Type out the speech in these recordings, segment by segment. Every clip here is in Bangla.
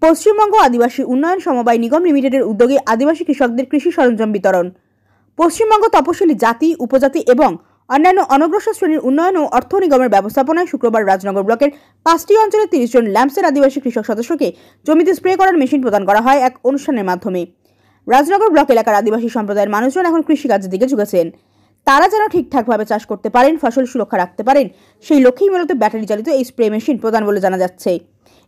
পশ্চিমবঙ্গ আদিবাসী উন্নয়ন সমবায় নিগম লিমিটেডের উদ্যোগে আদিবাসী কৃষকদের কৃষি সরঞ্জাম বিতরণ। পশ্চিমবঙ্গ তপশিলি জাতি, উপজাতি এবং অন্যান্য অনগ্রসর শ্রেণীর উন্নয়ন ও অর্থ নিগমের ব্যবস্থাপনায় শুক্রবার রাজনগর ব্লকের 5টি অঞ্চলে 30 জন ল্যাম্পসের আদিবাসী কৃষক সদস্যকে জমিতে স্প্রে করার মেশিন প্রদান করা হয় এক অনুষ্ঠানের মাধ্যমে। রাজনগর ব্লক এলাকার আদিবাসী সম্প্রদায়ের মানুষজন এখন কৃষিকাজের দিকে ঝুঁকেছেন। তারা যেন ঠিকঠাকভাবে চাষ করতে পারেন, ফসল সুরক্ষা রাখতে পারেন, সেই লক্ষ্যেই মূলত ব্যাটারি চালিত এই স্প্রে মেশিন প্রদান বলে জানা যাচ্ছে।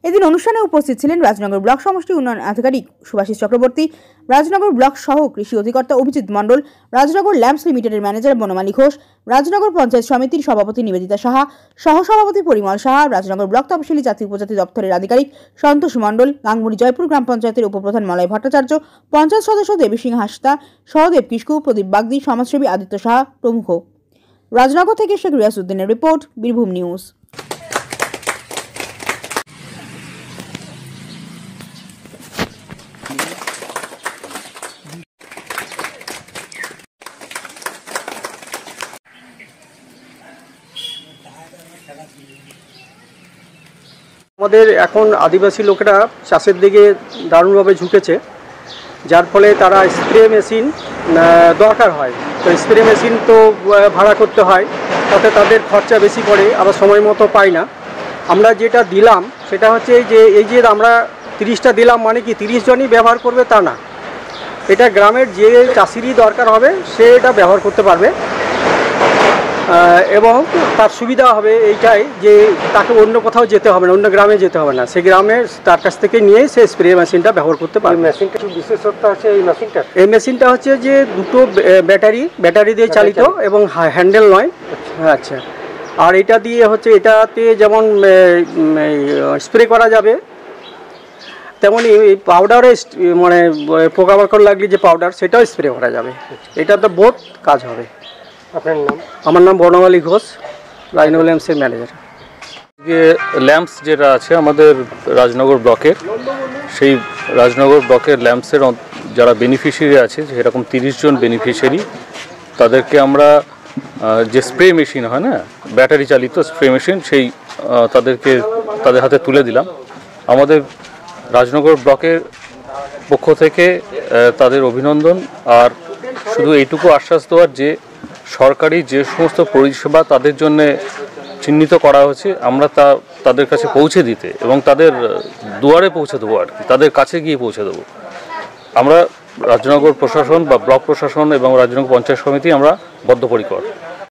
এদিন অনুষ্ঠানে উপস্থিত ছিলেন রাজনগর ব্লক সমষ্টি উন্নয়ন আধিকারিক সুভাষিস চক্রবর্তী, রাজনগর ব্লক সহ কৃষি অধিকর্তা অভিজিৎ মণ্ডল, রাজনগর ল্যাম্পস লিমিটেডের ম্যানেজার বনমালী ঘোষ, রাজনগর পঞ্চায়েত সমিতির সভাপতি নিবেদিতা সাহা, সহসভাপতি পরিমল সাহা, রাজনগর ব্লক তপশিলি জাতি উপজাতি দপ্তরের আধিকারিক সন্তোষ মণ্ডল, গাঙ্গুড়ি জয়পুর গ্রাম পঞ্চায়েতের উপপ্রধান মলয় ভট্টাচার্য, পঞ্চায়েত সদস্য দেবী সিং হাসদা, সহদেব কিস্কু, প্রদীপ বাগদি, সমাজসেবী আদিত্য সাহা প্রমুখ। রাজনগর থেকে শেখ রিয়াসউদ্দিনের রিপোর্ট, বীরভূম নিউজ। আমাদের এখন আদিবাসী লোকেরা চাষের দিকে দারুণভাবে ঝুঁকেছে, যার ফলে তারা স্প্রে মেশিন দরকার হয়। তো স্প্রে মেশিন তো ভাড়া করতে হয়, তাতে তাদের খরচা বেশি পড়ে, আবার সময় মতো পাই না। আমরা যেটা দিলাম সেটা হচ্ছে এই যে আমরা 30টা দিলাম, মানে কি 30 জনই ব্যবহার করবে তা না। এটা গ্রামের যে চাষিরই দরকার হবে সে এটা ব্যবহার করতে পারবে, এবং তার সুবিধা হবে এইটাই যে তাকে অন্য কোথাও যেতে হবে না, অন্য গ্রামে যেতে হবে না, সেই গ্রামে তার কাছ থেকে নিয়ে সে স্প্রে মেশিনটা ব্যবহার করতে পারবে। মেশিনটা বিশেষত্ব আছে এই মেশিনটা হচ্ছে যে দুটো ব্যাটারি দিয়ে চালিত এবং হ্যান্ডেল নয়। আচ্ছা, আর এটা দিয়ে হচ্ছে এটাতে যেমন স্প্রে করা যাবে, তেমনই পাউডারে মানে পোকামাকড় লাগলে যে পাউডার সেটাও স্প্রে করা যাবে। এটা তো বোধ কাজ হবে। আপনার নাম? আমার নাম বনমালী ঘোষ, রাজনগর ল্যাম্পসের ম্যানেজার। ল্যাম্পস যেটা আছে আমাদের রাজনগর ব্লকের, সেই রাজনগর ব্লকের ল্যাম্পসের যারা বেনিফিশিয়ারি আছে, সেরকম 30 জন বেনিফিশিয়ারি, তাদেরকে আমরা যে স্প্রে মেশিন হয় না, ব্যাটারি চালিত স্প্রে মেশিন, সেই তাদের হাতে তুলে দিলাম। আমাদের রাজনগর ব্লকের পক্ষ থেকে তাদের অভিনন্দন। আর শুধু এইটুকু আশ্বাস দেওয়ার যে সরকারি যে সমস্ত পরিষেবা তাদের জন্য চিহ্নিত করা হয়েছে, আমরা তাদের কাছে পৌঁছে দিতে এবং তাদের দুয়ারে পৌঁছে দেবো, আর কি তাদের কাছে গিয়ে পৌঁছে দেবো। আমরা রাজনগর প্রশাসন বা ব্লক প্রশাসন এবং রাজনগর পঞ্চায়েত সমিতি আমরা বদ্ধপরিকর।